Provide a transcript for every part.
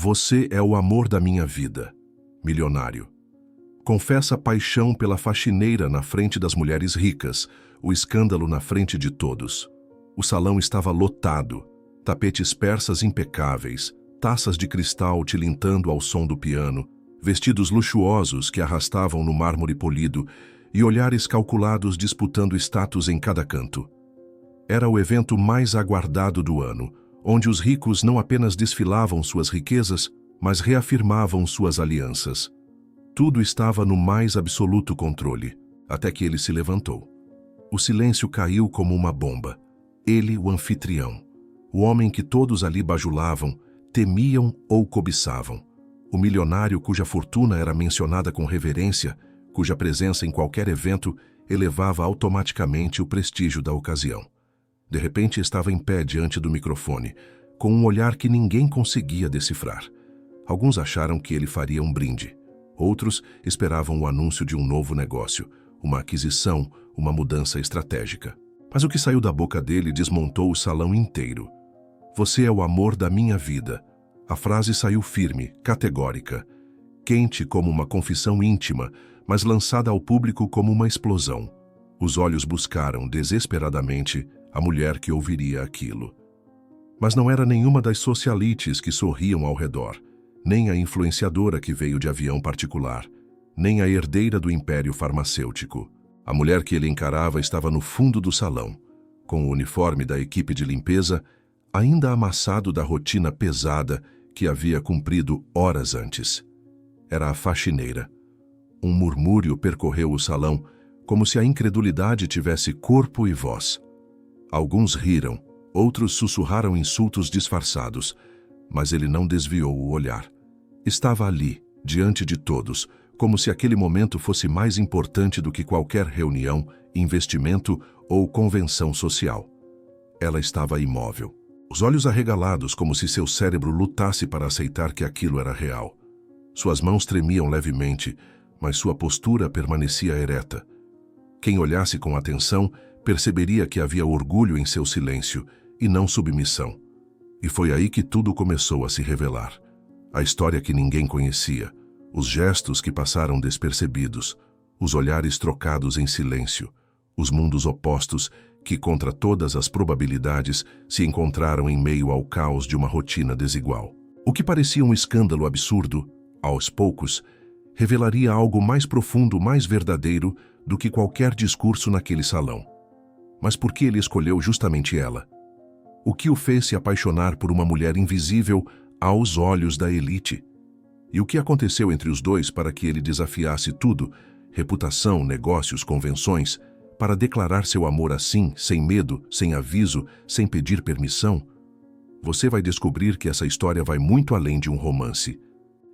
Você é o amor da minha vida. Milionário. Confessa paixão pela faxineira na frente das mulheres ricas, o escândalo na frente de todos. O salão estava lotado, tapetes persas impecáveis, taças de cristal tilintando ao som do piano, vestidos luxuosos que arrastavam no mármore polido e olhares calculados disputando status em cada canto. Era o evento mais aguardado do ano, onde os ricos não apenas desfilavam suas riquezas, mas reafirmavam suas alianças. Tudo estava no mais absoluto controle, até que ele se levantou. O silêncio caiu como uma bomba. Ele, o anfitrião, o homem que todos ali bajulavam, temiam ou cobiçavam. O milionário cuja fortuna era mencionada com reverência, cuja presença em qualquer evento elevava automaticamente o prestígio da ocasião. De repente estava em pé diante do microfone, com um olhar que ninguém conseguia decifrar. Alguns acharam que ele faria um brinde. Outros esperavam o anúncio de um novo negócio, uma aquisição, uma mudança estratégica. Mas o que saiu da boca dele desmontou o salão inteiro. Você é o amor da minha vida. A frase saiu firme, categórica, quente como uma confissão íntima, mas lançada ao público como uma explosão. Os olhos buscaram, desesperadamente, a mulher que ouviria aquilo. Mas não era nenhuma das socialites que sorriam ao redor, nem a influenciadora que veio de avião particular, nem a herdeira do império farmacêutico. A mulher que ele encarava estava no fundo do salão, com o uniforme da equipe de limpeza, ainda amassado da rotina pesada que havia cumprido horas antes. Era a faxineira. Um murmúrio percorreu o salão, como se a incredulidade tivesse corpo e voz. Alguns riram, outros sussurraram insultos disfarçados, mas ele não desviou o olhar. Estava ali, diante de todos, como se aquele momento fosse mais importante do que qualquer reunião, investimento ou convenção social. Ela estava imóvel, os olhos arregalados como se seu cérebro lutasse para aceitar que aquilo era real. Suas mãos tremiam levemente, mas sua postura permanecia ereta. Quem olhasse com atenção perceberia que havia orgulho em seu silêncio e não submissão. E foi aí que tudo começou a se revelar. A história que ninguém conhecia, os gestos que passaram despercebidos, os olhares trocados em silêncio, os mundos opostos que, contra todas as probabilidades, se encontraram em meio ao caos de uma rotina desigual. O que parecia um escândalo absurdo, aos poucos, revelaria algo mais profundo, mais verdadeiro do que qualquer discurso naquele salão. Mas por que ele escolheu justamente ela? O que o fez se apaixonar por uma mulher invisível aos olhos da elite? E o que aconteceu entre os dois para que ele desafiasse tudo, reputação, negócios, convenções, para declarar seu amor assim, sem medo, sem aviso, sem pedir permissão? Você vai descobrir que essa história vai muito além de um romance.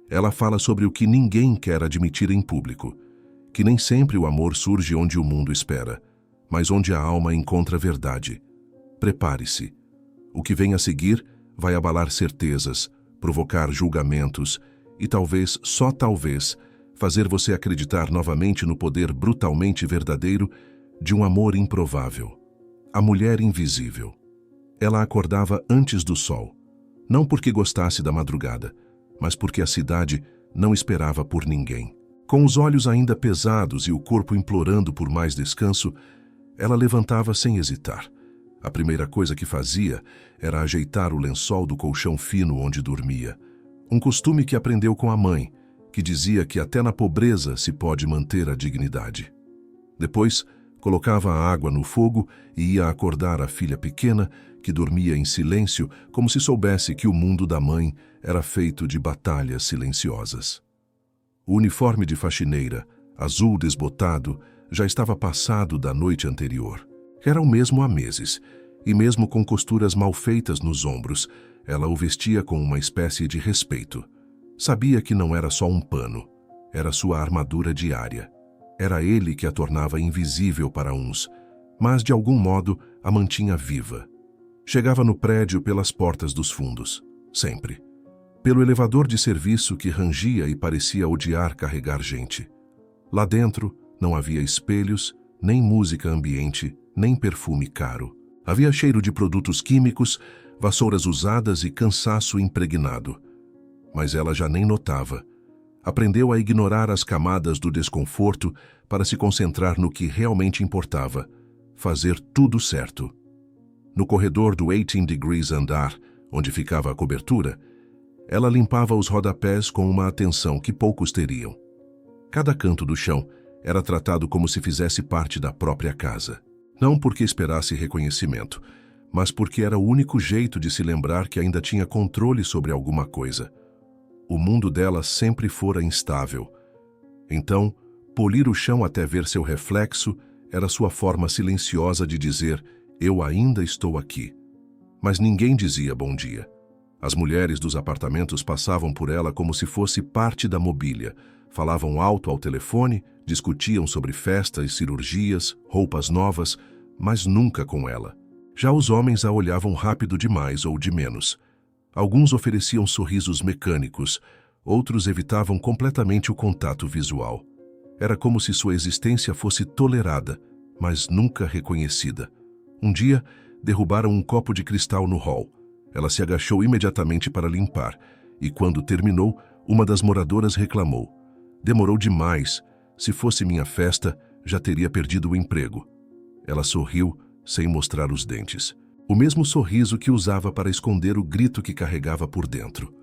Ela fala sobre o que ninguém quer admitir em público, que nem sempre o amor surge onde o mundo espera, mas onde a alma encontra verdade. Prepare-se. O que vem a seguir vai abalar certezas, provocar julgamentos e talvez, só talvez, fazer você acreditar novamente no poder brutalmente verdadeiro de um amor improvável. A mulher invisível. Ela acordava antes do sol, não porque gostasse da madrugada, mas porque a cidade não esperava por ninguém. Com os olhos ainda pesados e o corpo implorando por mais descanso, ela levantava sem hesitar. A primeira coisa que fazia era ajeitar o lençol do colchão fino onde dormia. Um costume que aprendeu com a mãe, que dizia que até na pobreza se pode manter a dignidade. Depois, colocava a água no fogo e ia acordar a filha pequena, que dormia em silêncio, como se soubesse que o mundo da mãe era feito de batalhas silenciosas. O uniforme de faxineira, azul desbotado, já estava passado da noite anterior. Era o mesmo há meses, e mesmo com costuras mal feitas nos ombros, ela o vestia com uma espécie de respeito. Sabia que não era só um pano, era sua armadura diária. Era ele que a tornava invisível para uns, mas de algum modo a mantinha viva. Chegava no prédio pelas portas dos fundos, sempre. Pelo elevador de serviço que rangia e parecia odiar carregar gente. Lá dentro não havia espelhos, nem música ambiente, nem perfume caro. Havia cheiro de produtos químicos, vassouras usadas e cansaço impregnado. mas ela já nem notava. Aprendeu a ignorar as camadas do desconforto para se concentrar no que realmente importava: fazer tudo certo. No corredor do 18 Degrees andar, onde ficava a cobertura, ela limpava os rodapés com uma atenção que poucos teriam. Cada canto do chão era tratado como se fizesse parte da própria casa. Não porque esperasse reconhecimento, mas porque era o único jeito de se lembrar que ainda tinha controle sobre alguma coisa. O mundo dela sempre fora instável. Então, polir o chão até ver seu reflexo era sua forma silenciosa de dizer: eu ainda estou aqui. Mas ninguém dizia bom dia. As mulheres dos apartamentos passavam por ela como se fosse parte da mobília. Falavam alto ao telefone, discutiam sobre festas, cirurgias, roupas novas, mas nunca com ela. Já os homens a olhavam rápido demais ou de menos. Alguns ofereciam sorrisos mecânicos, outros evitavam completamente o contato visual. Era como se sua existência fosse tolerada, mas nunca reconhecida. Um dia, derrubaram um copo de cristal no hall. Ela se agachou imediatamente para limpar, e quando terminou, uma das moradoras reclamou: demorou demais. Se fosse minha festa, já teria perdido o emprego. Ela sorriu, sem mostrar os dentes. O mesmo sorriso que usava para esconder o grito que carregava por dentro.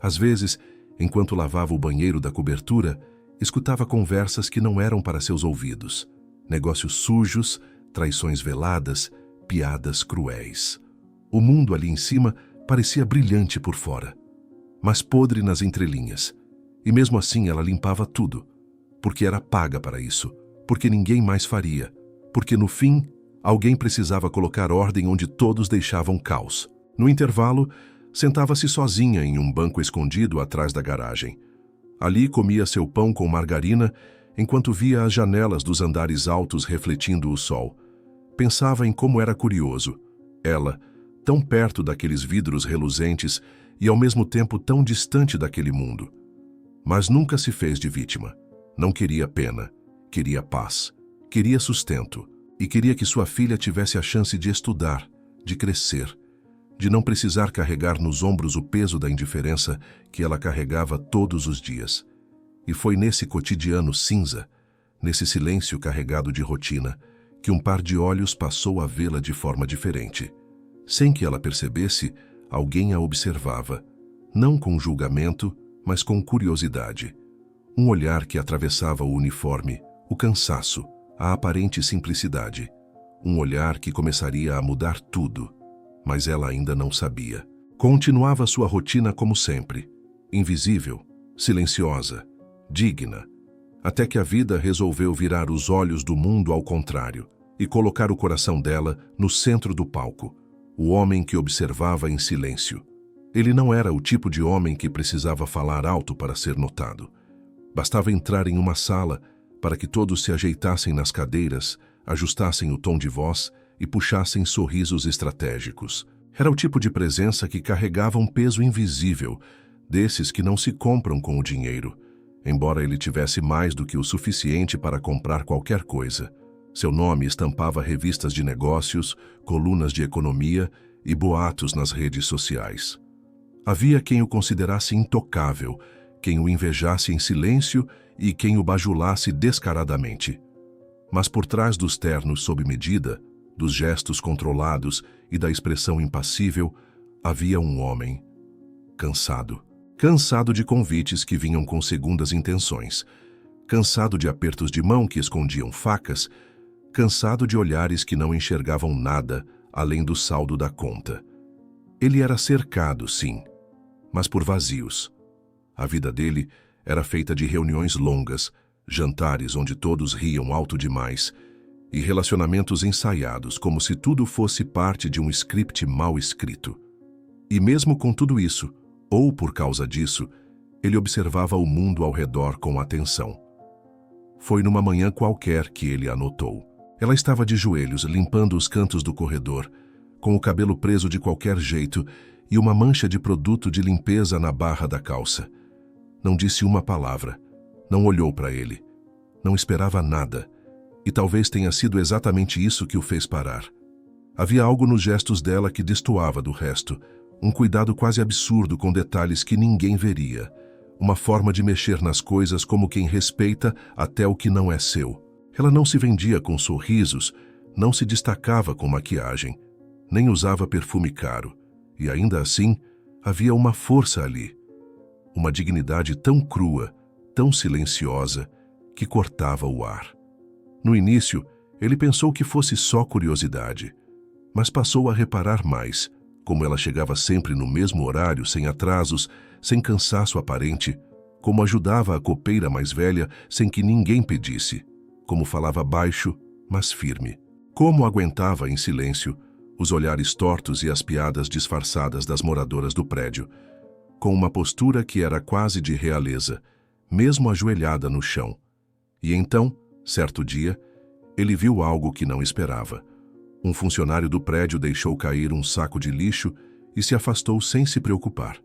Às vezes, enquanto lavava o banheiro da cobertura, escutava conversas que não eram para seus ouvidos. Negócios sujos, traições veladas, piadas cruéis. O mundo ali em cima parecia brilhante por fora, mas podre nas entrelinhas. E mesmo assim ela limpava tudo, porque era paga para isso, porque ninguém mais faria, porque no fim, alguém precisava colocar ordem onde todos deixavam caos. No intervalo, sentava-se sozinha em um banco escondido atrás da garagem. Ali comia seu pão com margarina, enquanto via as janelas dos andares altos refletindo o sol. Pensava em como era curioso. Ela, tão perto daqueles vidros reluzentes e ao mesmo tempo tão distante daquele mundo. Mas nunca se fez de vítima. Não queria pena, queria paz, queria sustento e queria que sua filha tivesse a chance de estudar, de crescer, de não precisar carregar nos ombros o peso da indiferença que ela carregava todos os dias. E foi nesse cotidiano cinza, nesse silêncio carregado de rotina, que um par de olhos passou a vê-la de forma diferente. Sem que ela percebesse, alguém a observava, não com julgamento, mas com curiosidade. Um olhar que atravessava o uniforme, o cansaço, a aparente simplicidade. Um olhar que começaria a mudar tudo, mas ela ainda não sabia. Continuava sua rotina como sempre, invisível, silenciosa, digna, até que a vida resolveu virar os olhos do mundo ao contrário e colocar o coração dela no centro do palco, o homem que observava em silêncio. Ele não era o tipo de homem que precisava falar alto para ser notado. Bastava entrar em uma sala para que todos se ajeitassem nas cadeiras, ajustassem o tom de voz e puxassem sorrisos estratégicos. Era o tipo de presença que carregava um peso invisível, desses que não se compram com o dinheiro, embora ele tivesse mais do que o suficiente para comprar qualquer coisa. Seu nome estampava revistas de negócios, colunas de economia e boatos nas redes sociais. Havia quem o considerasse intocável, quem o invejasse em silêncio e quem o bajulasse descaradamente. Mas por trás dos ternos sob medida, dos gestos controlados e da expressão impassível, havia um homem, cansado. Cansado de convites que vinham com segundas intenções, cansado de apertos de mão que escondiam facas, cansado de olhares que não enxergavam nada além do saldo da conta. Ele era cercado, sim, mas por vazios. A vida dele era feita de reuniões longas, jantares onde todos riam alto demais e relacionamentos ensaiados como se tudo fosse parte de um script mal escrito. E mesmo com tudo isso, ou por causa disso, ele observava o mundo ao redor com atenção. Foi numa manhã qualquer que ele a notou. Ela estava de joelhos, limpando os cantos do corredor, com o cabelo preso de qualquer jeito e uma mancha de produto de limpeza na barra da calça. Não disse uma palavra, não olhou para ele, não esperava nada, e talvez tenha sido exatamente isso que o fez parar. Havia algo nos gestos dela que destoava do resto, Um cuidado quase absurdo com detalhes que ninguém veria. Uma forma de mexer nas coisas como quem respeita até o que não é seu. Ela não se vendia com sorrisos, não se destacava com maquiagem, nem usava perfume caro. E ainda assim, havia uma força ali. Uma dignidade tão crua, tão silenciosa, que cortava o ar. No início, ele pensou que fosse só curiosidade, mas passou a reparar mais, como ela chegava sempre no mesmo horário, sem atrasos, sem cansaço aparente, como ajudava a copeira mais velha sem que ninguém pedisse, como falava baixo, mas firme, como aguentava em silêncio os olhares tortos e as piadas disfarçadas das moradoras do prédio, com uma postura que era quase de realeza, mesmo ajoelhada no chão. E então, certo dia, ele viu algo que não esperava. Um funcionário do prédio deixou cair um saco de lixo e se afastou sem se preocupar.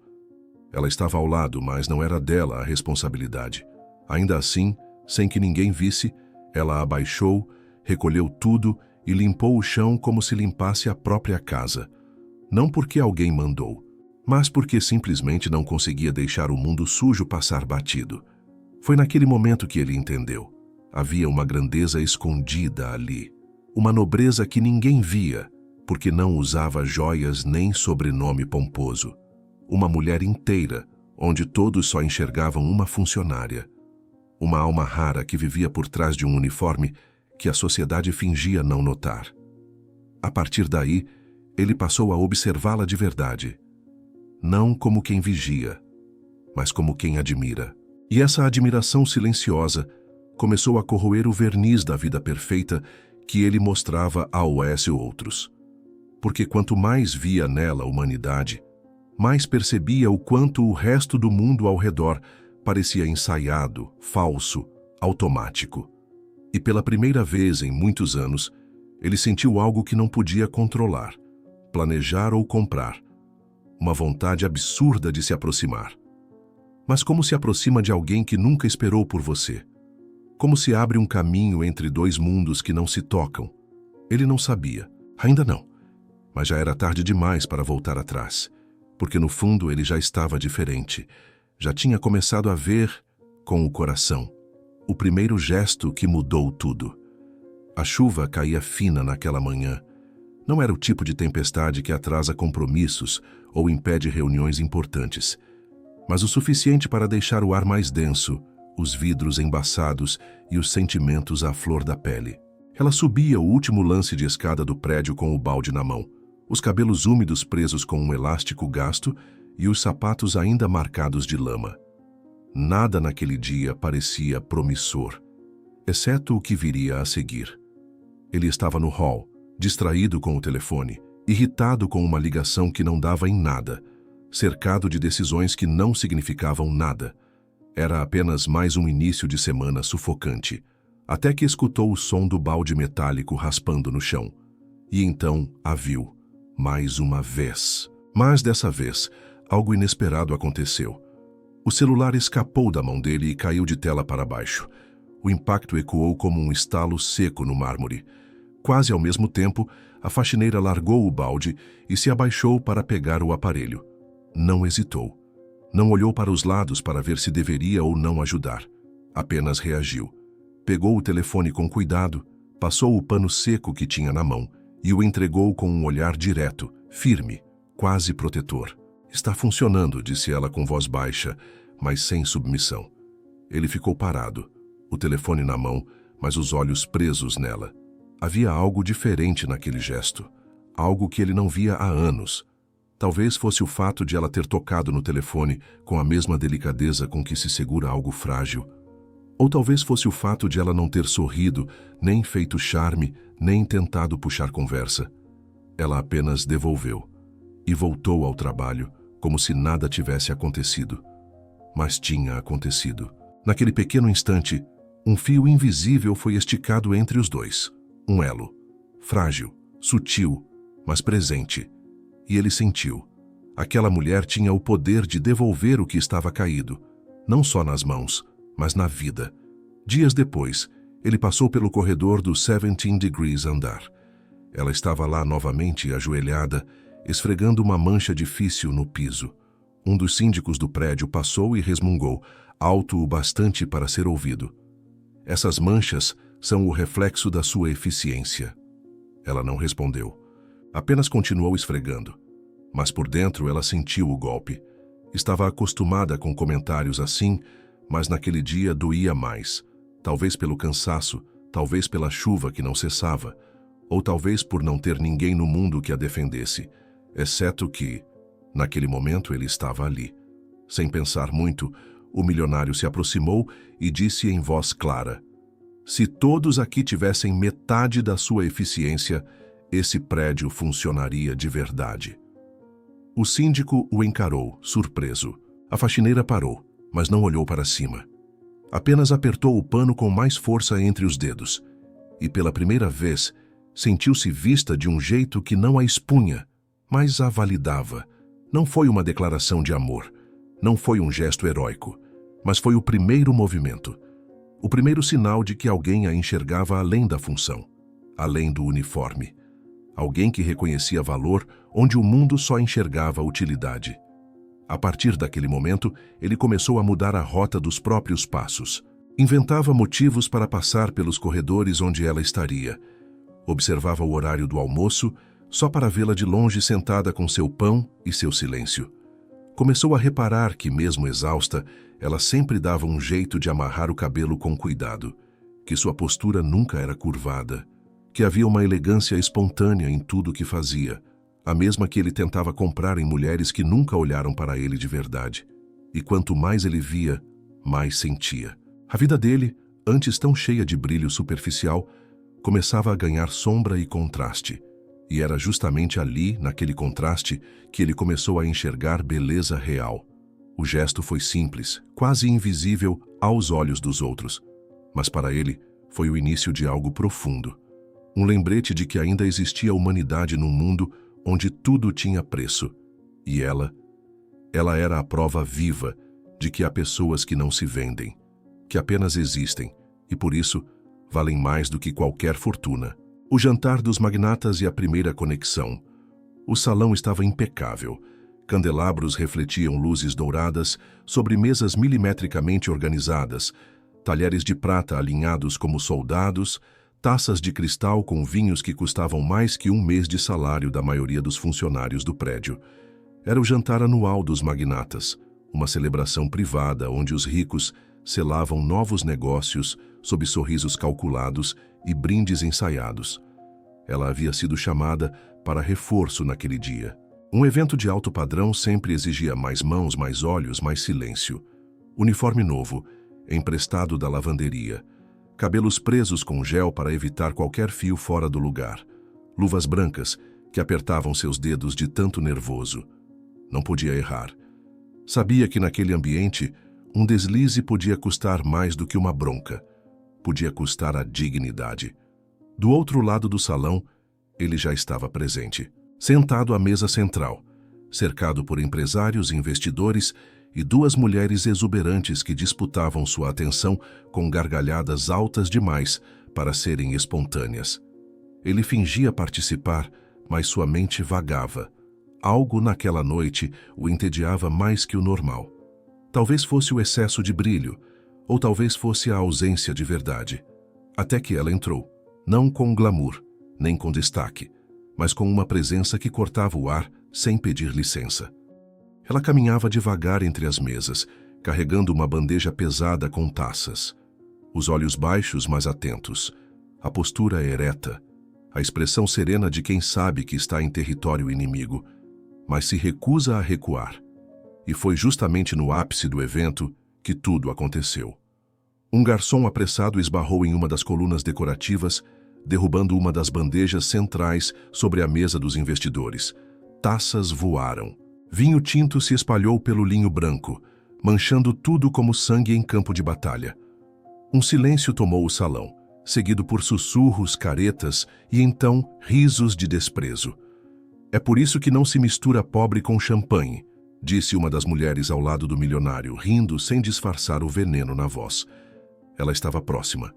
Ela estava ao lado, mas não era dela a responsabilidade. Ainda assim, sem que ninguém visse, ela abaixou, recolheu tudo e limpou o chão como se limpasse a própria casa. Não porque alguém mandou, mas porque simplesmente não conseguia deixar o mundo sujo passar batido. Foi naquele momento que ele entendeu. Havia uma grandeza escondida ali. Uma nobreza que ninguém via, porque não usava joias nem sobrenome pomposo. Uma mulher inteira, onde todos só enxergavam uma funcionária. Uma alma rara que vivia por trás de um uniforme que a sociedade fingia não notar. A partir daí, ele passou a observá-la de verdade. Não como quem vigia, mas como quem admira. E essa admiração silenciosa começou a corroer o verniz da vida perfeita que ele mostrava a Wes e outros. Porque quanto mais via nela a humanidade, mais percebia o quanto o resto do mundo ao redor parecia ensaiado, falso, automático. E pela primeira vez em muitos anos, ele sentiu algo que não podia controlar, planejar ou comprar. Uma vontade absurda de se aproximar. Mas como se aproxima de alguém que nunca esperou por você? Como se abre um caminho entre dois mundos que não se tocam? Ele não sabia, ainda não, mas já era tarde demais para voltar atrás, porque no fundo ele já estava diferente, já tinha começado a ver com o coração. O primeiro gesto que mudou tudo. A chuva caía fina naquela manhã. Não era o tipo de tempestade que atrasa compromissos ou impede reuniões importantes, mas o suficiente para deixar o ar mais denso, os vidros embaçados e os sentimentos à flor da pele. Ela subia o último lance de escada do prédio com o balde na mão, os cabelos úmidos presos com um elástico gasto e os sapatos ainda marcados de lama. Nada naquele dia parecia promissor, exceto o que viria a seguir. Ele estava no hall, distraído com o telefone, irritado com uma ligação que não dava em nada, cercado de decisões que não significavam nada. Era apenas mais um início de semana sufocante, até que escutou o som do balde metálico raspando no chão. E então a viu, mais uma vez. Mas dessa vez, algo inesperado aconteceu. O celular escapou da mão dele e caiu de tela para baixo. O impacto ecoou como um estalo seco no mármore. Quase ao mesmo tempo, a faxineira largou o balde e se abaixou para pegar o aparelho. Não hesitou. Não olhou para os lados para ver se deveria ou não ajudar. Apenas reagiu. Pegou o telefone com cuidado, passou o pano seco que tinha na mão e o entregou com um olhar direto, firme, quase protetor. Está funcionando, disse ela com voz baixa, mas sem submissão. Ele ficou parado, o telefone na mão, mas os olhos presos nela. Havia algo diferente naquele gesto, algo que ele não via há anos. Talvez fosse o fato de ela ter tocado no telefone com a mesma delicadeza com que se segura algo frágil. Ou talvez fosse o fato de ela não ter sorrido, nem feito charme, nem tentado puxar conversa. Ela apenas devolveu e voltou ao trabalho, como se nada tivesse acontecido. Mas tinha acontecido. Naquele pequeno instante, um fio invisível foi esticado entre os dois. Um elo, frágil, sutil, mas presente. E ele sentiu. Aquela mulher tinha o poder de devolver o que estava caído, não só nas mãos, mas na vida. Dias depois, ele passou pelo corredor do 17 Degrees andar. Ela estava lá novamente ajoelhada, esfregando uma mancha difícil no piso. Um dos síndicos do prédio passou e resmungou, alto o bastante para ser ouvido. Essas manchas são o reflexo da sua eficiência. Ela não respondeu. Apenas continuou esfregando. Mas por dentro ela sentiu o golpe. Estava acostumada com comentários assim, mas naquele dia doía mais. Talvez pelo cansaço, talvez pela chuva que não cessava, ou talvez por não ter ninguém no mundo que a defendesse, exceto que, naquele momento, ele estava ali. Sem pensar muito, o milionário se aproximou e disse em voz clara: "Se todos aqui tivessem metade da sua eficiência, esse prédio funcionaria de verdade." O síndico o encarou, surpreso. A faxineira parou, mas não olhou para cima. Apenas apertou o pano com mais força entre os dedos. E pela primeira vez, sentiu-se vista de um jeito que não a expunha, mas a validava. Não foi uma declaração de amor, não foi um gesto heróico, mas foi o primeiro movimento. O primeiro sinal de que alguém a enxergava além da função, além do uniforme. Alguém que reconhecia valor onde o mundo só enxergava utilidade. A partir daquele momento, ele começou a mudar a rota dos próprios passos. Inventava motivos para passar pelos corredores onde ela estaria. Observava o horário do almoço, só para vê-la de longe sentada com seu pão e seu silêncio. Começou a reparar que, mesmo exausta, ela sempre dava um jeito de amarrar o cabelo com cuidado, que sua postura nunca era curvada, que havia uma elegância espontânea em tudo o que fazia, a mesma que ele tentava comprar em mulheres que nunca olharam para ele de verdade. E quanto mais ele via, mais sentia. A vida dele, antes tão cheia de brilho superficial, começava a ganhar sombra e contraste. E era justamente ali, naquele contraste, que ele começou a enxergar beleza real. O gesto foi simples, quase invisível aos olhos dos outros, mas para ele foi o início de algo profundo. Um lembrete de que ainda existia humanidade num mundo onde tudo tinha preço. E ela era a prova viva de que há pessoas que não se vendem, que apenas existem, e por isso valem mais do que qualquer fortuna. O jantar dos magnatas e a primeira conexão. O salão estava impecável. Candelabros refletiam luzes douradas sobre mesas milimetricamente organizadas, talheres de prata alinhados como soldados, taças de cristal com vinhos que custavam mais que um mês de salário da maioria dos funcionários do prédio. Era o jantar anual dos magnatas, uma celebração privada onde os ricos selavam novos negócios sob sorrisos calculados e brindes ensaiados. Ela havia sido chamada para reforço naquele dia. Um evento de alto padrão sempre exigia mais mãos, mais olhos, mais silêncio. Uniforme novo, emprestado da lavanderia. Cabelos presos com gel para evitar qualquer fio fora do lugar. Luvas brancas que apertavam seus dedos de tanto nervoso. Não podia errar. Sabia que naquele ambiente, um deslize podia custar mais do que uma bronca. Podia custar a dignidade. Do outro lado do salão, ele já estava presente. Sentado à mesa central, cercado por empresários e investidores e duas mulheres exuberantes que disputavam sua atenção com gargalhadas altas demais para serem espontâneas. Ele fingia participar, mas sua mente vagava. Algo naquela noite o entediava mais que o normal. Talvez fosse o excesso de brilho, ou talvez fosse a ausência de verdade. Até que ela entrou, não com glamour, nem com destaque, mas com uma presença que cortava o ar sem pedir licença. Ela caminhava devagar entre as mesas, carregando uma bandeja pesada com taças. Os olhos baixos, mas atentos. A postura ereta. A expressão serena de quem sabe que está em território inimigo, mas se recusa a recuar. E foi justamente no ápice do evento que tudo aconteceu. Um garçom apressado esbarrou em uma das colunas decorativas, derrubando uma das bandejas centrais sobre a mesa dos investidores. Taças voaram. Vinho tinto se espalhou pelo linho branco, manchando tudo como sangue em campo de batalha. Um silêncio tomou o salão, seguido por sussurros, caretas e então risos de desprezo. "É por isso que não se mistura pobre com champanhe", disse uma das mulheres ao lado do milionário, rindo sem disfarçar o veneno na voz. Ela estava próxima.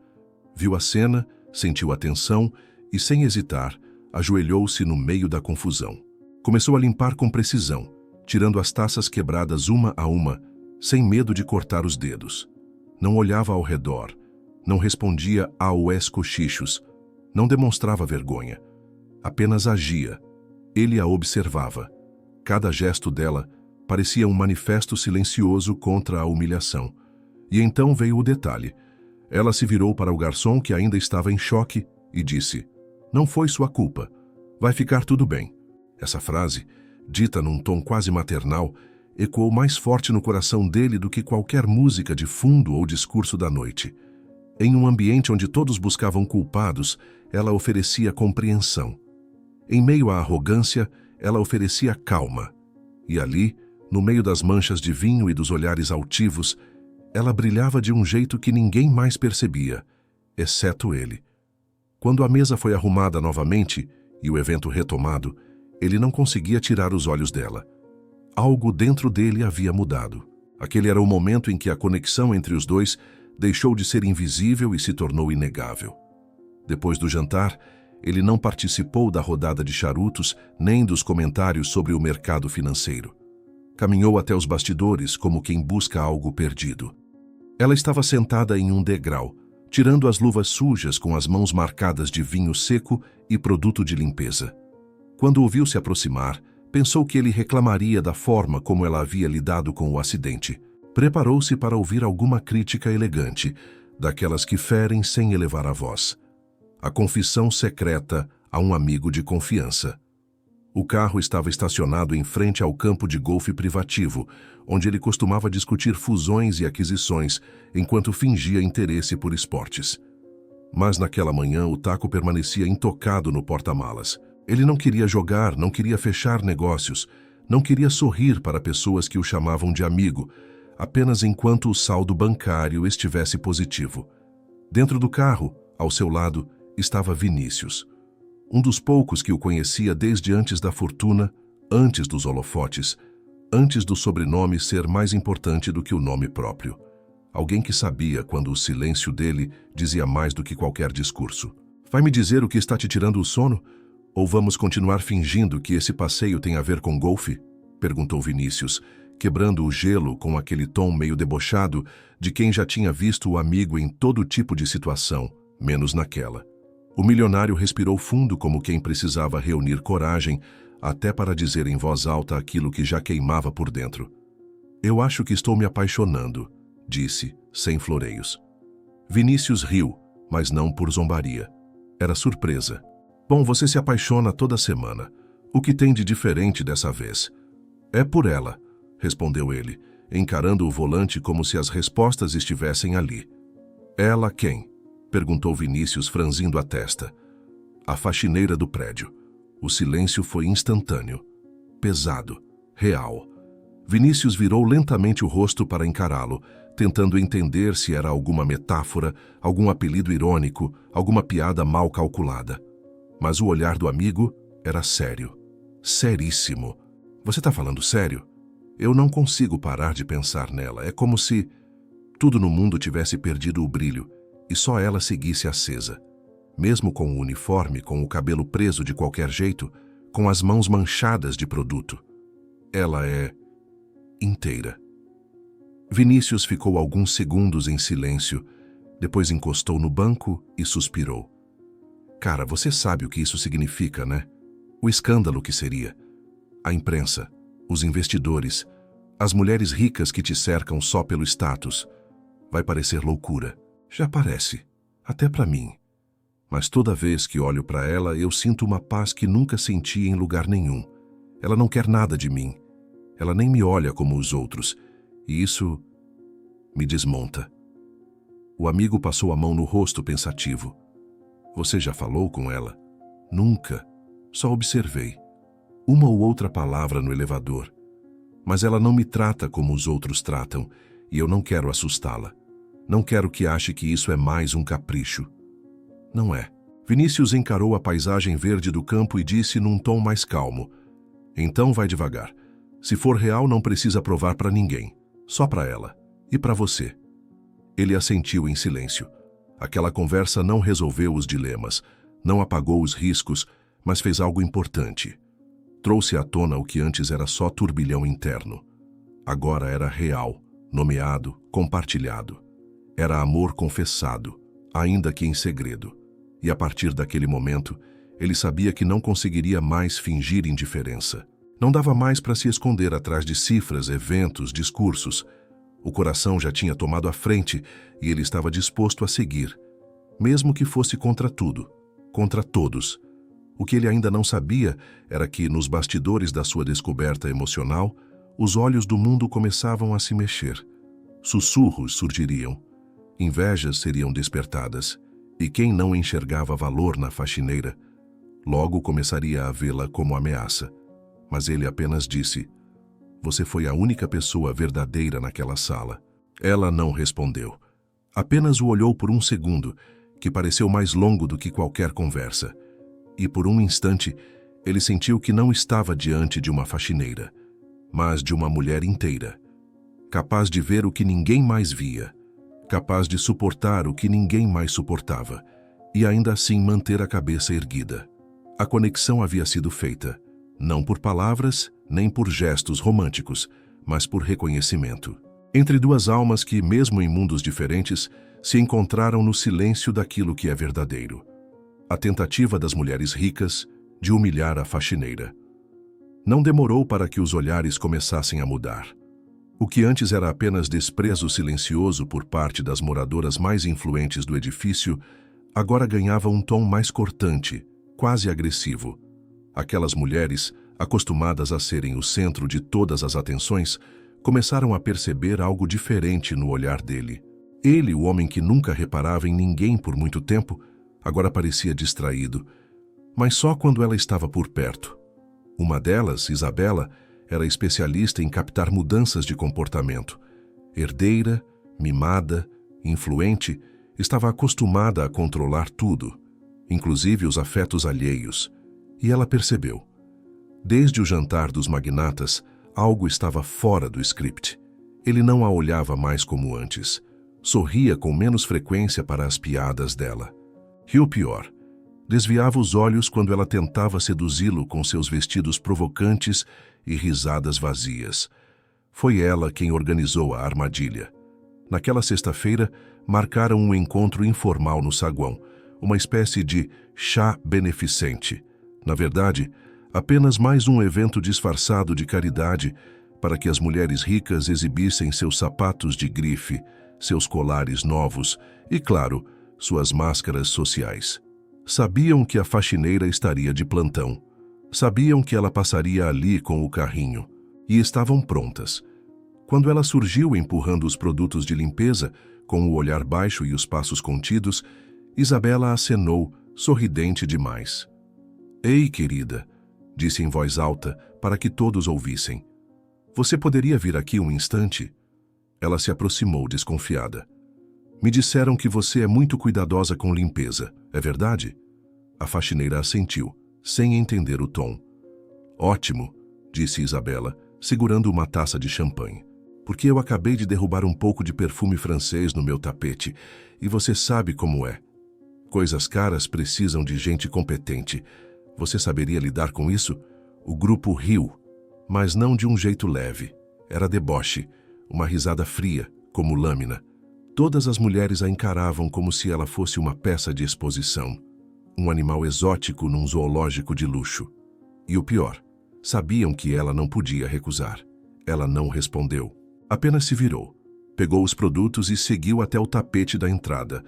Viu a cena, sentiu a tensão e, sem hesitar, ajoelhou-se no meio da confusão. Começou a limpar com precisão, tirando as taças quebradas uma a uma, sem medo de cortar os dedos. Não olhava ao redor, não respondia aos cochichos, não demonstrava vergonha. Apenas agia. Ele a observava. Cada gesto dela parecia um manifesto silencioso contra a humilhação. E então veio o detalhe. Ela se virou para o garçom, que ainda estava em choque, e disse: "Não foi sua culpa. Vai ficar tudo bem." Essa frase, dita num tom quase maternal, ecoou mais forte no coração dele do que qualquer música de fundo ou discurso da noite. Em um ambiente onde todos buscavam culpados, ela oferecia compreensão. Em meio à arrogância, ela oferecia calma. E ali, no meio das manchas de vinho e dos olhares altivos, ela brilhava de um jeito que ninguém mais percebia, exceto ele. Quando a mesa foi arrumada novamente e o evento retomado, ele não conseguia tirar os olhos dela. Algo dentro dele havia mudado. Aquele era o momento em que a conexão entre os dois deixou de ser invisível e se tornou inegável. Depois do jantar, ele não participou da rodada de charutos nem dos comentários sobre o mercado financeiro. Caminhou até os bastidores como quem busca algo perdido. Ela estava sentada em um degrau, tirando as luvas sujas com as mãos marcadas de vinho seco e produto de limpeza. Quando o viu se aproximar, pensou que ele reclamaria da forma como ela havia lidado com o acidente. Preparou-se para ouvir alguma crítica elegante, daquelas que ferem sem elevar a voz. A confissão secreta a um amigo de confiança. O carro estava estacionado em frente ao campo de golfe privativo, onde ele costumava discutir fusões e aquisições, enquanto fingia interesse por esportes. Mas naquela manhã o taco permanecia intocado no porta-malas. Ele não queria jogar, não queria fechar negócios, não queria sorrir para pessoas que o chamavam de amigo, apenas enquanto o saldo bancário estivesse positivo. Dentro do carro, ao seu lado, estava Vinícius. Um dos poucos que o conhecia desde antes da fortuna, antes dos holofotes, antes do sobrenome ser mais importante do que o nome próprio. Alguém que sabia quando o silêncio dele dizia mais do que qualquer discurso. "Vai me dizer o que está te tirando o sono? Ou vamos continuar fingindo que esse passeio tem a ver com golfe?" perguntou Vinícius, quebrando o gelo com aquele tom meio debochado de quem já tinha visto o amigo em todo tipo de situação, menos naquela. O milionário respirou fundo como quem precisava reunir coragem até para dizer em voz alta aquilo que já queimava por dentro. "Eu acho que estou me apaixonando", disse, sem floreios. Vinícius riu, mas não por zombaria. Era surpresa. "Bom, você se apaixona toda semana. O que tem de diferente dessa vez?" "É por ela", respondeu ele, encarando o volante como se as respostas estivessem ali. "Ela quem?" perguntou Vinícius, franzindo a testa. "A faxineira do prédio." O silêncio foi instantâneo, pesado, real. Vinícius virou lentamente o rosto para encará-lo, tentando entender se era alguma metáfora, algum apelido irônico, alguma piada mal calculada. Mas o olhar do amigo era sério. Seríssimo. "Você está falando sério? Eu não consigo parar de pensar nela. É como se tudo no mundo tivesse perdido o brilho e só ela seguisse acesa. Mesmo com o uniforme, com o cabelo preso de qualquer jeito, com as mãos manchadas de produto. Ela é inteira." Vinícius ficou alguns segundos em silêncio, depois encostou no banco e suspirou. "Cara, você sabe o que isso significa, né? O escândalo que seria. A imprensa, os investidores, as mulheres ricas que te cercam só pelo status. Vai parecer loucura. Já parece, até para mim. Mas toda vez que olho para ela, eu sinto uma paz que nunca senti em lugar nenhum. Ela não quer nada de mim. Ela nem me olha como os outros. E isso me desmonta." O amigo passou a mão no rosto pensativo. "Você já falou com ela?" "Nunca. Só observei. Uma ou outra palavra no elevador. Mas ela não me trata como os outros tratam, e eu não quero assustá-la. Não quero que ache que isso é mais um capricho." "Não é." Vinícius encarou a paisagem verde do campo e disse num tom mais calmo: "Então vai devagar. Se for real, não precisa provar para ninguém. Só para ela. E para você." Ele assentiu em silêncio. Aquela conversa não resolveu os dilemas, não apagou os riscos, mas fez algo importante. Trouxe à tona o que antes era só turbilhão interno. Agora era real, nomeado, compartilhado. Era amor confessado, ainda que em segredo. E a partir daquele momento, ele sabia que não conseguiria mais fingir indiferença. Não dava mais para se esconder atrás de cifras, eventos, discursos. O coração já tinha tomado a frente e ele estava disposto a seguir, mesmo que fosse contra tudo, contra todos. O que ele ainda não sabia era que, nos bastidores da sua descoberta emocional, os olhos do mundo começavam a se mexer. Sussurros surgiriam, invejas seriam despertadas, e quem não enxergava valor na faxineira, logo começaria a vê-la como ameaça. Mas ele apenas disse: "Você foi a única pessoa verdadeira naquela sala." Ela não respondeu. Apenas o olhou por um segundo, que pareceu mais longo do que qualquer conversa. E por um instante, ele sentiu que não estava diante de uma faxineira, mas de uma mulher inteira, capaz de ver o que ninguém mais via, capaz de suportar o que ninguém mais suportava, e ainda assim manter a cabeça erguida. A conexão havia sido feita, não por palavras, nem por gestos românticos, mas por reconhecimento. Entre duas almas que, mesmo em mundos diferentes, se encontraram no silêncio daquilo que é verdadeiro. A tentativa das mulheres ricas de humilhar a faxineira. Não demorou para que os olhares começassem a mudar. O que antes era apenas desprezo silencioso por parte das moradoras mais influentes do edifício, agora ganhava um tom mais cortante, quase agressivo. Aquelas mulheres, acostumadas a serem o centro de todas as atenções, começaram a perceber algo diferente no olhar dele. Ele, o homem que nunca reparava em ninguém por muito tempo, agora parecia distraído, mas só quando ela estava por perto. Uma delas, Isabela, era especialista em captar mudanças de comportamento. Herdeira, mimada, influente, estava acostumada a controlar tudo, inclusive os afetos alheios, e ela percebeu. Desde o jantar dos magnatas, algo estava fora do script. Ele não a olhava mais como antes. Sorria com menos frequência para as piadas dela. E o pior, desviava os olhos quando ela tentava seduzi-lo com seus vestidos provocantes e risadas vazias. Foi ela quem organizou a armadilha. Naquela sexta-feira, marcaram um encontro informal no saguão, uma espécie de chá beneficente. Na verdade, apenas mais um evento disfarçado de caridade para que as mulheres ricas exibissem seus sapatos de grife, seus colares novos e, claro, suas máscaras sociais. Sabiam que a faxineira estaria de plantão. Sabiam que ela passaria ali com o carrinho. E estavam prontas. Quando ela surgiu empurrando os produtos de limpeza, com o olhar baixo e os passos contidos, Isabela acenou, sorridente demais. "Ei, querida", disse em voz alta para que todos ouvissem. "Você poderia vir aqui um instante?" Ela se aproximou, desconfiada. "Me disseram que você é muito cuidadosa com limpeza, é verdade?" A faxineira assentiu, sem entender o tom. "Ótimo", disse Isabela, segurando uma taça de champanhe. "Porque eu acabei de derrubar um pouco de perfume francês no meu tapete, e você sabe como é. Coisas caras precisam de gente competente. Você saberia lidar com isso?" O grupo riu, mas não de um jeito leve. Era deboche, uma risada fria, como lâmina. Todas as mulheres a encaravam como se ela fosse uma peça de exposição, um animal exótico num zoológico de luxo. E o pior, sabiam que ela não podia recusar. Ela não respondeu. Apenas se virou, pegou os produtos e seguiu até o tapete da entrada,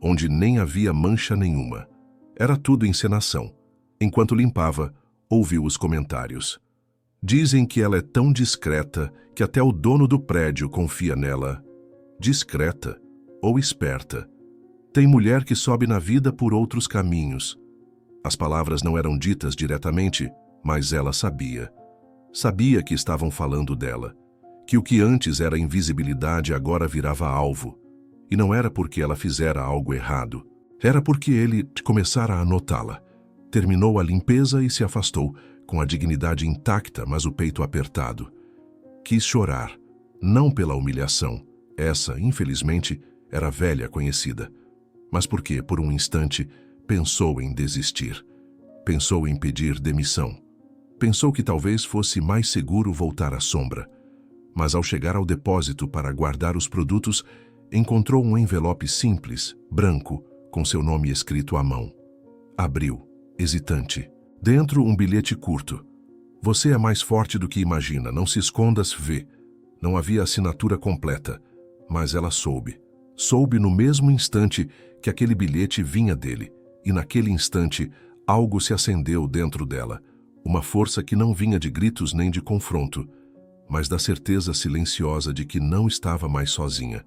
onde nem havia mancha nenhuma. Era tudo encenação. Enquanto limpava, ouviu os comentários. "Dizem que ela é tão discreta que até o dono do prédio confia nela." Discreta ou esperta. Tem mulher que sobe na vida por outros caminhos. As palavras não eram ditas diretamente, mas ela sabia. Sabia que estavam falando dela. Que o que antes era invisibilidade agora virava alvo. E não era porque ela fizera algo errado. Era porque ele começara a notá-la. Terminou a limpeza e se afastou, com a dignidade intacta, mas o peito apertado. Quis chorar, não pela humilhação. Essa, infelizmente, era velha conhecida. Mas porque, por um instante, pensou em desistir. Pensou em pedir demissão. Pensou que talvez fosse mais seguro voltar à sombra, mas ao chegar ao depósito para guardar os produtos, encontrou um envelope simples, branco, com seu nome escrito à mão. Abriu, hesitante. Dentro, um bilhete curto. Você é mais forte do que imagina, não se escondas, vê. Não havia assinatura completa, mas ela soube. Soube no mesmo instante que aquele bilhete vinha dele, e naquele instante algo se acendeu dentro dela, uma força que não vinha de gritos nem de confronto, mas da certeza silenciosa de que não estava mais sozinha.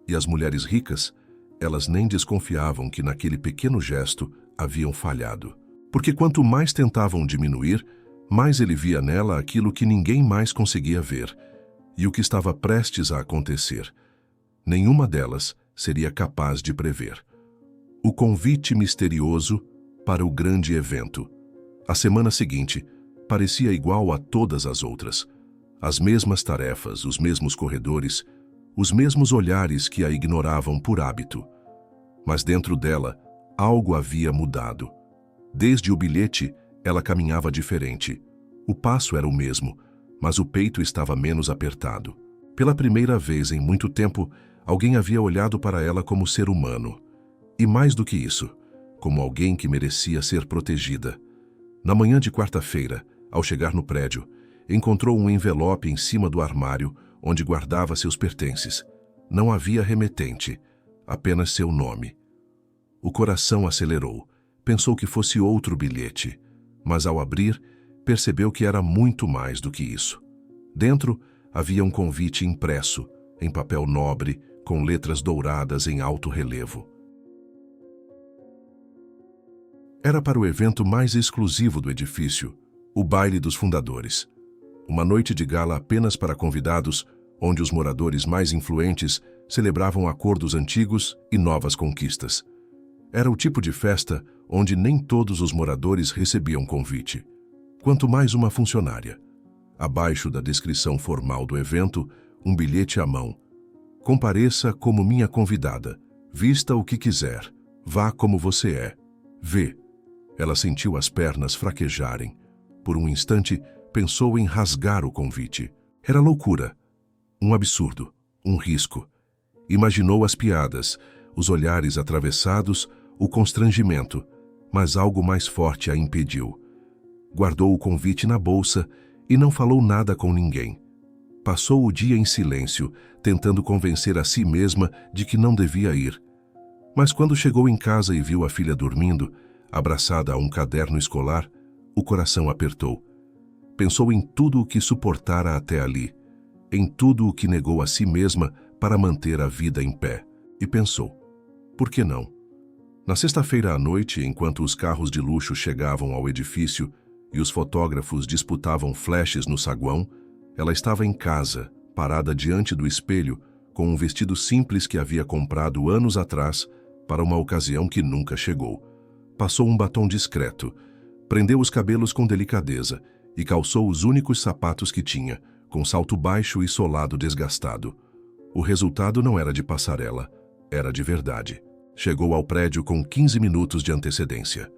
E as mulheres ricas, elas nem desconfiavam que naquele pequeno gesto haviam falhado. Porque quanto mais tentavam diminuir, mais ele via nela aquilo que ninguém mais conseguia ver, e o que estava prestes a acontecer. Nenhuma delas seria capaz de prever. O convite misterioso para o grande evento. A semana seguinte parecia igual a todas as outras. As mesmas tarefas, os mesmos corredores, os mesmos olhares que a ignoravam por hábito. Mas dentro dela, algo havia mudado. Desde o bilhete, ela caminhava diferente. O passo era o mesmo, mas o peito estava menos apertado. Pela primeira vez em muito tempo, alguém havia olhado para ela como ser humano. E mais do que isso, como alguém que merecia ser protegida. Na manhã de quarta-feira, ao chegar no prédio, encontrou um envelope em cima do armário onde guardava seus pertences. Não havia remetente, apenas seu nome. O coração acelerou. Pensou que fosse outro bilhete, mas ao abrir, percebeu que era muito mais do que isso. Dentro havia um convite impresso, em papel nobre, com letras douradas em alto relevo. Era para o evento mais exclusivo do edifício, o baile dos fundadores. Uma noite de gala apenas para convidados, onde os moradores mais influentes celebravam acordos antigos e novas conquistas. Era o tipo de festa onde nem todos os moradores recebiam convite, quanto mais uma funcionária. Abaixo da descrição formal do evento, um bilhete à mão. Compareça como minha convidada. Vista o que quiser. Vá como você é. Vê. Ela sentiu as pernas fraquejarem. Por um instante, pensou em rasgar o convite. Era loucura. Um absurdo. Um risco. Imaginou as piadas, os olhares atravessados, o constrangimento, mas algo mais forte a impediu. Guardou o convite na bolsa e não falou nada com ninguém. Passou o dia em silêncio, tentando convencer a si mesma de que não devia ir. Mas quando chegou em casa e viu a filha dormindo, abraçada a um caderno escolar, o coração apertou. Pensou em tudo o que suportara até ali, em tudo o que negou a si mesma para manter a vida em pé. E pensou, por que não? Na sexta-feira à noite, enquanto os carros de luxo chegavam ao edifício e os fotógrafos disputavam flashes no saguão, ela estava em casa, parada diante do espelho, com um vestido simples que havia comprado anos atrás para uma ocasião que nunca chegou. Passou um batom discreto, prendeu os cabelos com delicadeza e calçou os únicos sapatos que tinha, com salto baixo e solado desgastado. O resultado não era de passarela, era de verdade. Chegou ao prédio com 15 minutos de antecedência.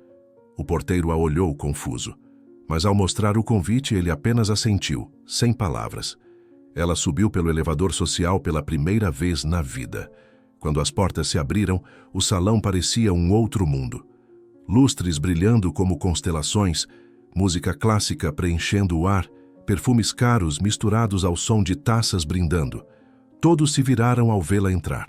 O porteiro a olhou confuso, mas ao mostrar o convite ele apenas assentiu, sem palavras. Ela subiu pelo elevador social pela primeira vez na vida. Quando as portas se abriram, o salão parecia um outro mundo. Lustres brilhando como constelações, música clássica preenchendo o ar, perfumes caros misturados ao som de taças brindando. Todos se viraram ao vê-la entrar.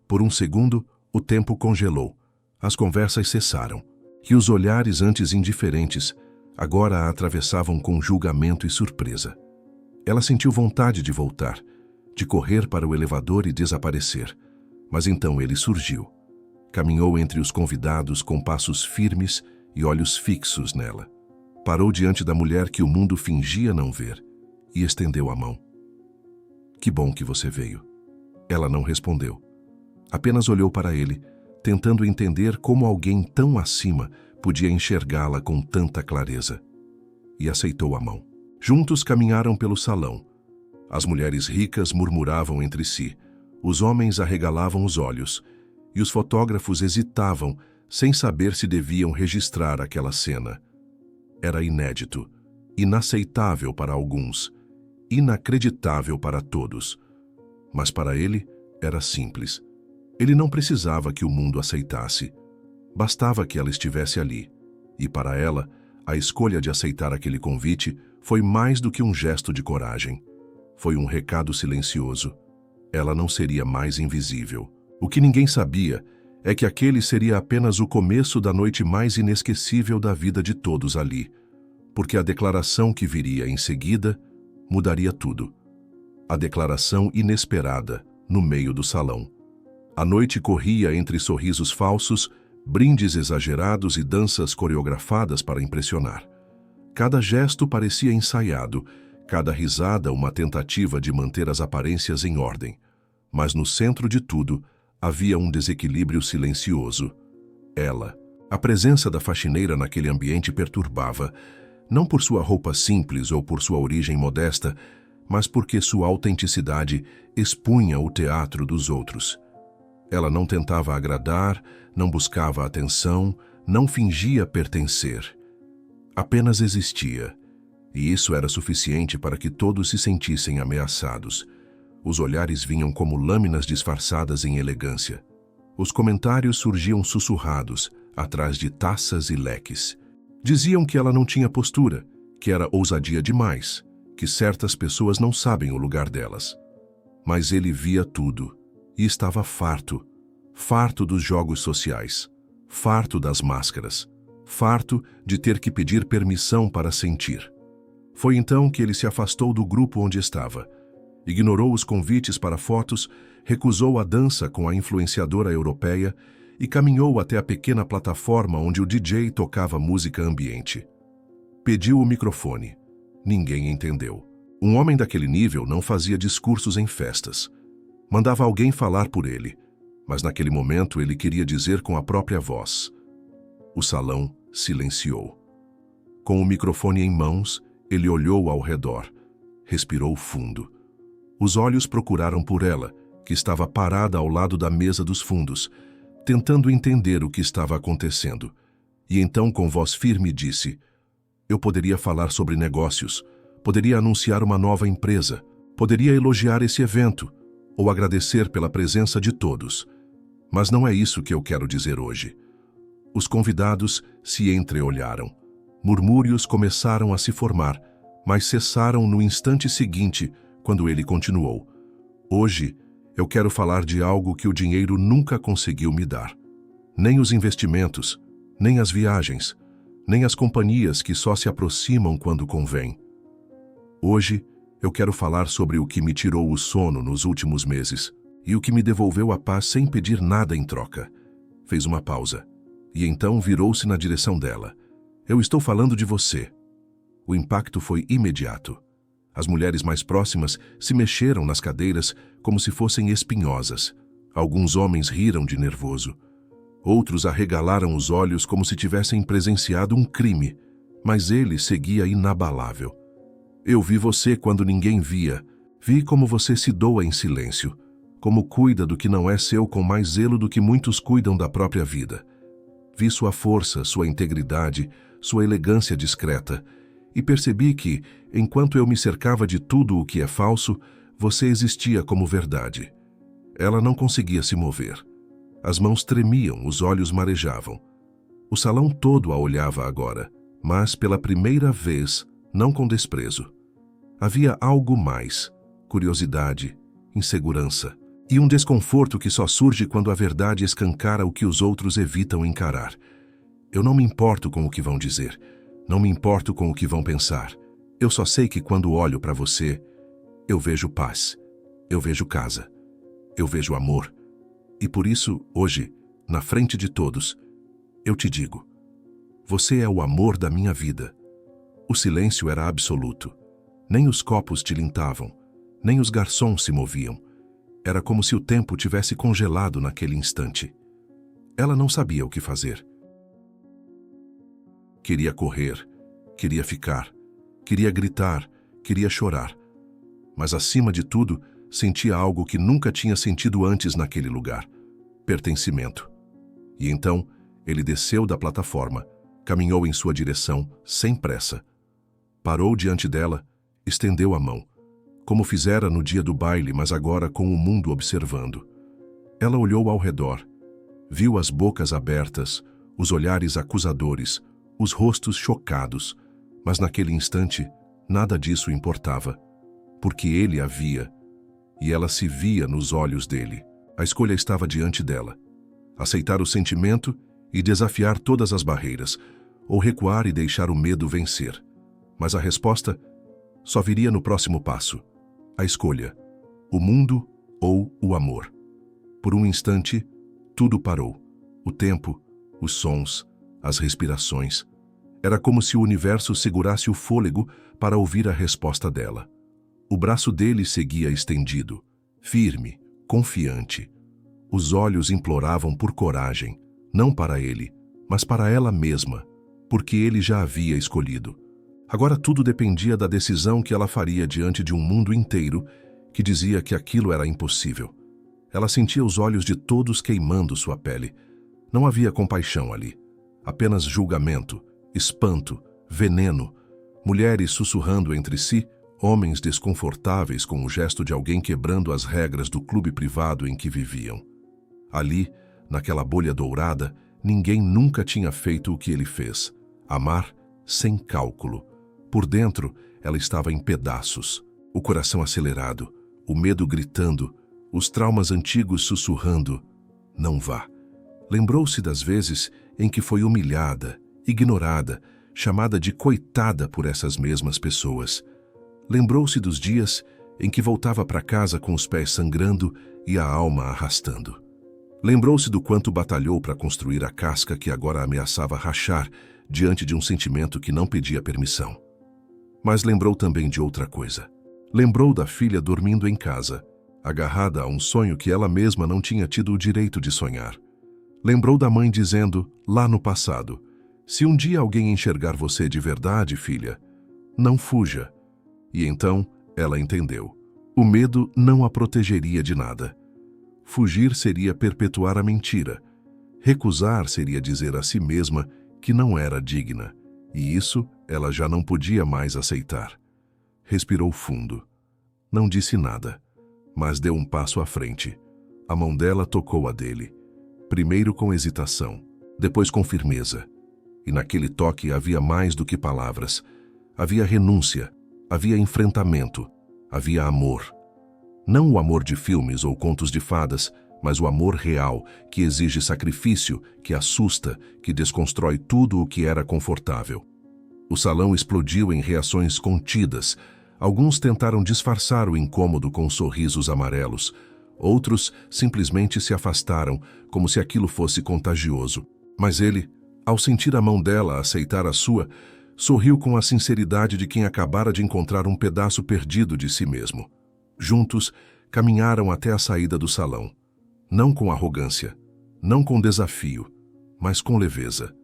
Por um segundo, o tempo congelou. As conversas cessaram. E os olhares antes indiferentes, agora a atravessavam com julgamento e surpresa. Ela sentiu vontade de voltar, de correr para o elevador e desaparecer. Mas então ele surgiu. Caminhou entre os convidados com passos firmes e olhos fixos nela. Parou diante da mulher que o mundo fingia não ver e estendeu a mão. Que bom que você veio. Ela não respondeu. Apenas olhou para ele, tentando entender como alguém tão acima podia enxergá-la com tanta clareza. E aceitou a mão. Juntos caminharam pelo salão. As mulheres ricas murmuravam entre si, os homens arregalavam os olhos, e os fotógrafos hesitavam, sem saber se deviam registrar aquela cena. Era inédito, inaceitável para alguns, inacreditável para todos. Mas para ele era simples. Ele não precisava que o mundo aceitasse. Bastava que ela estivesse ali. E para ela, a escolha de aceitar aquele convite foi mais do que um gesto de coragem. Foi um recado silencioso. Ela não seria mais invisível. O que ninguém sabia é que aquele seria apenas o começo da noite mais inesquecível da vida de todos ali, porque a declaração que viria em seguida mudaria tudo. A declaração inesperada no meio do salão. A noite corria entre sorrisos falsos, brindes exagerados e danças coreografadas para impressionar. Cada gesto parecia ensaiado, cada risada uma tentativa de manter as aparências em ordem. Mas no centro de tudo havia um desequilíbrio silencioso. Ela. A presença da faxineira naquele ambiente perturbava, não por sua roupa simples ou por sua origem modesta, mas porque sua autenticidade expunha o teatro dos outros. Ela não tentava agradar, não buscava atenção, não fingia pertencer. Apenas existia, e isso era suficiente para que todos se sentissem ameaçados. Os olhares vinham como lâminas disfarçadas em elegância. Os comentários surgiam sussurrados, atrás de taças e leques. Diziam que ela não tinha postura, que era ousadia demais, que certas pessoas não sabem o lugar delas. Mas ele via tudo, e estava farto. Farto dos jogos sociais, farto das máscaras, farto de ter que pedir permissão para sentir. Foi então que ele se afastou do grupo onde estava. Ignorou os convites para fotos, recusou a dança com a influenciadora europeia e caminhou até a pequena plataforma onde o DJ tocava música ambiente. Pediu o microfone. Ninguém entendeu. Um homem daquele nível não fazia discursos em festas. Mandava alguém falar por ele, mas naquele momento ele queria dizer com a própria voz. O salão silenciou. Com o microfone em mãos, ele olhou ao redor. Respirou fundo. Os olhos procuraram por ela, que estava parada ao lado da mesa dos fundos, tentando entender o que estava acontecendo. E então, com voz firme, disse: eu poderia falar sobre negócios, poderia anunciar uma nova empresa, poderia elogiar esse evento, ou agradecer pela presença de todos. Mas não é isso que eu quero dizer hoje. Os convidados se entreolharam. Murmúrios começaram a se formar, mas cessaram no instante seguinte, quando ele continuou. Hoje, eu quero falar de algo que o dinheiro nunca conseguiu me dar. Nem os investimentos, nem as viagens, nem as companhias que só se aproximam quando convém. Hoje, eu quero falar sobre o que me tirou o sono nos últimos meses e o que me devolveu a paz sem pedir nada em troca. Fez uma pausa, e então virou-se na direção dela. Eu estou falando de você. O impacto foi imediato. As mulheres mais próximas se mexeram nas cadeiras como se fossem espinhosas. Alguns homens riram de nervoso. Outros arregalaram os olhos como se tivessem presenciado um crime, mas ele seguia inabalável. Eu vi você quando ninguém via. Vi como você se doa em silêncio, como cuida do que não é seu com mais zelo do que muitos cuidam da própria vida. Vi sua força, sua integridade, sua elegância discreta, e percebi que, enquanto eu me cercava de tudo o que é falso, você existia como verdade. Ela não conseguia se mover. As mãos tremiam, os olhos marejavam. O salão todo a olhava agora, mas pela primeira vez, não com desprezo. Havia algo mais, curiosidade, insegurança, e um desconforto que só surge quando a verdade escancara o que os outros evitam encarar. Eu não me importo com o que vão dizer. Não me importo com o que vão pensar. Eu só sei que quando olho para você, eu vejo paz, eu vejo casa, eu vejo amor. E por isso, hoje, na frente de todos, eu te digo: você é o amor da minha vida. O silêncio era absoluto. Nem os copos tilintavam, nem os garçons se moviam. Era como se o tempo tivesse congelado naquele instante. Ela não sabia o que fazer. Queria correr, queria ficar, queria gritar, queria chorar. Mas, acima de tudo, sentia algo que nunca tinha sentido antes naquele lugar: pertencimento. E então, ele desceu da plataforma, caminhou em sua direção, sem pressa. Parou diante dela, estendeu a mão, como fizera no dia do baile, mas agora com o mundo observando. Ela olhou ao redor, viu as bocas abertas, os olhares acusadores, os rostos chocados, mas naquele instante nada disso importava, porque ele a via, e ela se via nos olhos dele. A escolha estava diante dela: aceitar o sentimento e desafiar todas as barreiras, ou recuar e deixar o medo vencer. Mas a resposta só viria no próximo passo: a escolha, o mundo ou o amor. Por um instante, tudo parou. O tempo, os sons, as respirações. Era como se o universo segurasse o fôlego para ouvir a resposta dela. O braço dele seguia estendido, firme, confiante. Os olhos imploravam por coragem, não para ele, mas para ela mesma, porque ele já havia escolhido. Agora tudo dependia da decisão que ela faria diante de um mundo inteiro que dizia que aquilo era impossível. Ela sentia os olhos de todos queimando sua pele. Não havia compaixão ali, apenas julgamento, espanto, veneno, mulheres sussurrando entre si, homens desconfortáveis com o gesto de alguém quebrando as regras do clube privado em que viviam. Ali, naquela bolha dourada, ninguém nunca tinha feito o que ele fez: amar sem cálculo. Por dentro, ela estava em pedaços, o coração acelerado, o medo gritando, os traumas antigos sussurrando: não vá. Lembrou-se das vezes em que foi humilhada, ignorada, chamada de coitada por essas mesmas pessoas. Lembrou-se dos dias em que voltava para casa com os pés sangrando e a alma arrastando. Lembrou-se do quanto batalhou para construir a casca que agora ameaçava rachar diante de um sentimento que não pedia permissão. Mas lembrou também de outra coisa. Lembrou da filha dormindo em casa, agarrada a um sonho que ela mesma não tinha tido o direito de sonhar. Lembrou da mãe dizendo, lá no passado: se um dia alguém enxergar você de verdade, filha, não fuja. E então ela entendeu. O medo não a protegeria de nada. Fugir seria perpetuar a mentira. Recusar seria dizer a si mesma que não era digna, e isso ela já não podia mais aceitar. Respirou fundo. Não disse nada, mas deu um passo à frente. A mão dela tocou a dele, primeiro com hesitação, depois com firmeza. E naquele toque havia mais do que palavras. Havia renúncia, havia enfrentamento, havia amor. Não o amor de filmes ou contos de fadas, mas o amor real, que exige sacrifício, que assusta, que desconstrói tudo o que era confortável. O salão explodiu em reações contidas. Alguns tentaram disfarçar o incômodo com sorrisos amarelos. Outros simplesmente se afastaram, como se aquilo fosse contagioso. Mas ele, ao sentir a mão dela aceitar a sua, sorriu com a sinceridade de quem acabara de encontrar um pedaço perdido de si mesmo. Juntos, caminharam até a saída do salão. Não com arrogância, não com desafio, mas com leveza.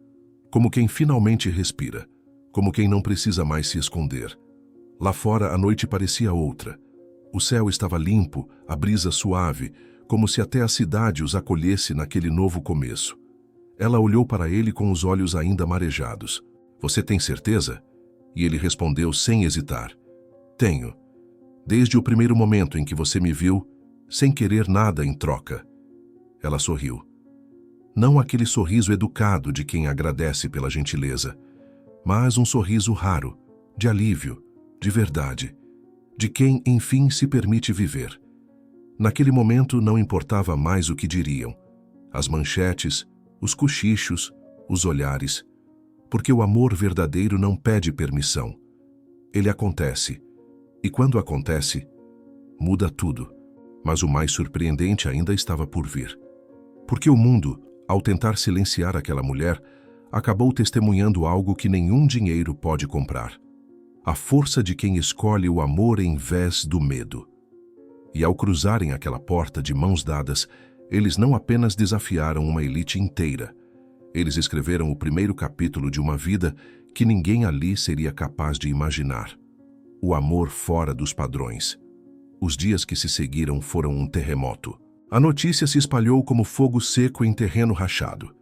Como quem finalmente respira, como quem não precisa mais se esconder. Lá fora a noite parecia outra. O céu estava limpo, a brisa suave, como se até a cidade os acolhesse naquele novo começo. Ela olhou para ele com os olhos ainda marejados. Você tem certeza? E ele respondeu sem hesitar. Tenho. Desde o primeiro momento em que você me viu, sem querer nada em troca. Ela sorriu. Não aquele sorriso educado de quem agradece pela gentileza, mas um sorriso raro, de alívio, de verdade, de quem, enfim, se permite viver. Naquele momento não importava mais o que diriam, as manchetes, os cochichos, os olhares, porque o amor verdadeiro não pede permissão. Ele acontece, e quando acontece, muda tudo. Mas o mais surpreendente ainda estava por vir. Porque o mundo, ao tentar silenciar aquela mulher, acabou testemunhando algo que nenhum dinheiro pode comprar. A força de quem escolhe o amor em vez do medo. E ao cruzarem aquela porta de mãos dadas, eles não apenas desafiaram uma elite inteira. Eles escreveram o primeiro capítulo de uma vida que ninguém ali seria capaz de imaginar. O amor fora dos padrões. Os dias que se seguiram foram um terremoto. A notícia se espalhou como fogo seco em terreno rachado.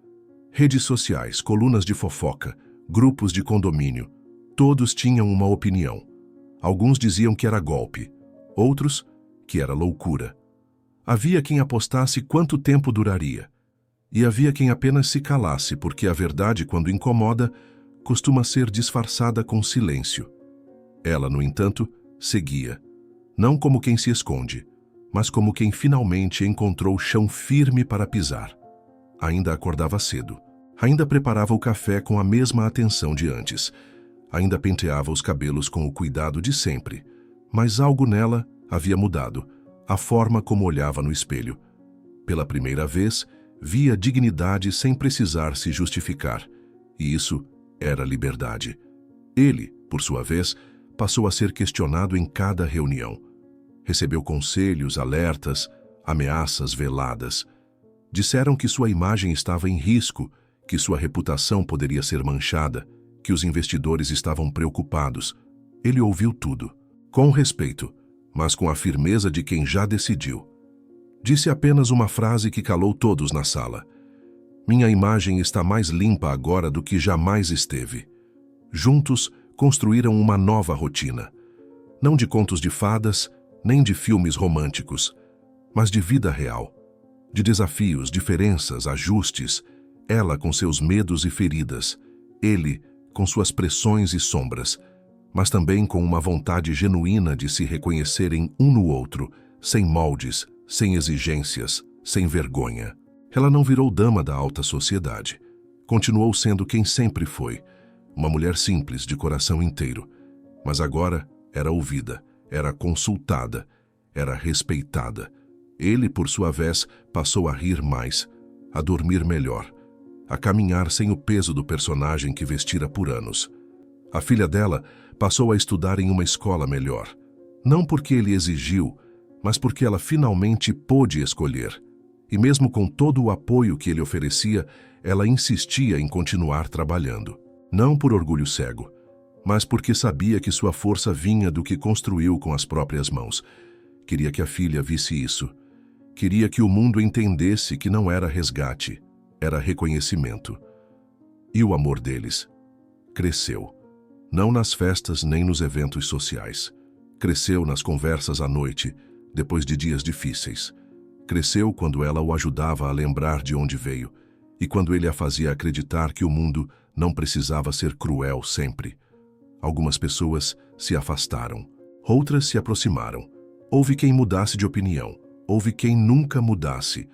Redes sociais, colunas de fofoca, grupos de condomínio, Todos tinham uma opinião. Alguns diziam que era golpe, outros que era loucura. Havia quem apostasse quanto tempo duraria, e havia quem apenas se calasse, porque a verdade, quando incomoda, costuma ser disfarçada com silêncio. Ela, no entanto, seguia, não como quem se esconde, mas como quem finalmente encontrou chão firme para pisar. Ainda acordava cedo, ainda preparava o café com a mesma atenção de antes, ainda penteava os cabelos com o cuidado de sempre, mas algo nela havia mudado, a forma como olhava no espelho. Pela primeira vez, via dignidade sem precisar se justificar, e isso era liberdade. Ele, por sua vez, passou a ser questionado em cada reunião. Recebeu conselhos, alertas, ameaças veladas. Disseram que sua imagem estava em risco, que sua reputação poderia ser manchada, que os investidores estavam preocupados. Ele ouviu tudo, com respeito, mas com a firmeza de quem já decidiu. Disse apenas uma frase que calou todos na sala. Minha imagem está mais limpa agora do que jamais esteve. Juntos, construíram uma nova rotina. Não de contos de fadas, nem de filmes românticos, mas de vida real. De desafios, diferenças, ajustes. Ela com seus medos e feridas. Ele com suas pressões e sombras, mas também com uma vontade genuína de se reconhecerem um no outro, sem moldes, sem exigências, sem vergonha. Ela não virou dama da alta sociedade. Continuou sendo quem sempre foi, uma mulher simples, de coração inteiro. Mas agora era ouvida, era consultada, era respeitada. Ele, por sua vez, passou a rir mais, a dormir melhor, a caminhar sem o peso do personagem que vestira por anos. A filha dela passou a estudar em uma escola melhor. Não porque ele exigiu, mas porque ela finalmente pôde escolher. E mesmo com todo o apoio que ele oferecia, ela insistia em continuar trabalhando. Não por orgulho cego, mas porque sabia que sua força vinha do que construiu com as próprias mãos. Queria que a filha visse isso. Queria que o mundo entendesse que não era resgate, era reconhecimento. E o amor deles cresceu. Não nas festas nem nos eventos sociais. Cresceu nas conversas à noite, depois de dias difíceis. Cresceu quando ela o ajudava a lembrar de onde veio e quando ele a fazia acreditar que o mundo não precisava ser cruel sempre. Algumas pessoas se afastaram, outras se aproximaram. Houve quem mudasse de opinião, houve quem nunca mudasse.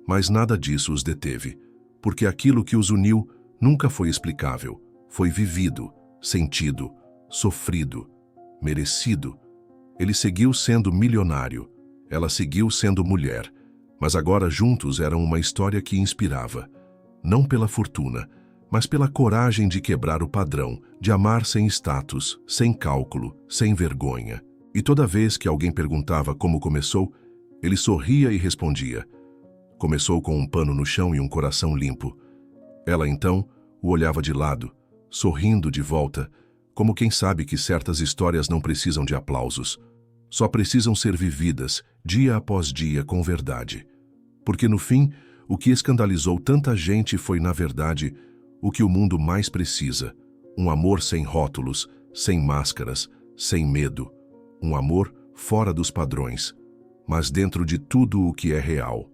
Mas nada disso os deteve, porque aquilo que os uniu nunca foi explicável, foi vivido, sentido, sofrido, merecido. Ele seguiu sendo milionário, ela seguiu sendo mulher, mas agora juntos eram uma história que inspirava, não pela fortuna, mas pela coragem de quebrar o padrão, de amar sem status, sem cálculo, sem vergonha. E toda vez que alguém perguntava como começou, ele sorria e respondia. Começou com um pano no chão e um coração limpo. Ela então o olhava de lado, sorrindo de volta, como quem sabe que certas histórias não precisam de aplausos. Só precisam ser vividas, dia após dia, com verdade. Porque no fim, o que escandalizou tanta gente foi, na verdade, o que o mundo mais precisa. Um amor sem rótulos, sem máscaras, sem medo. Um amor fora dos padrões, mas dentro de tudo o que é real.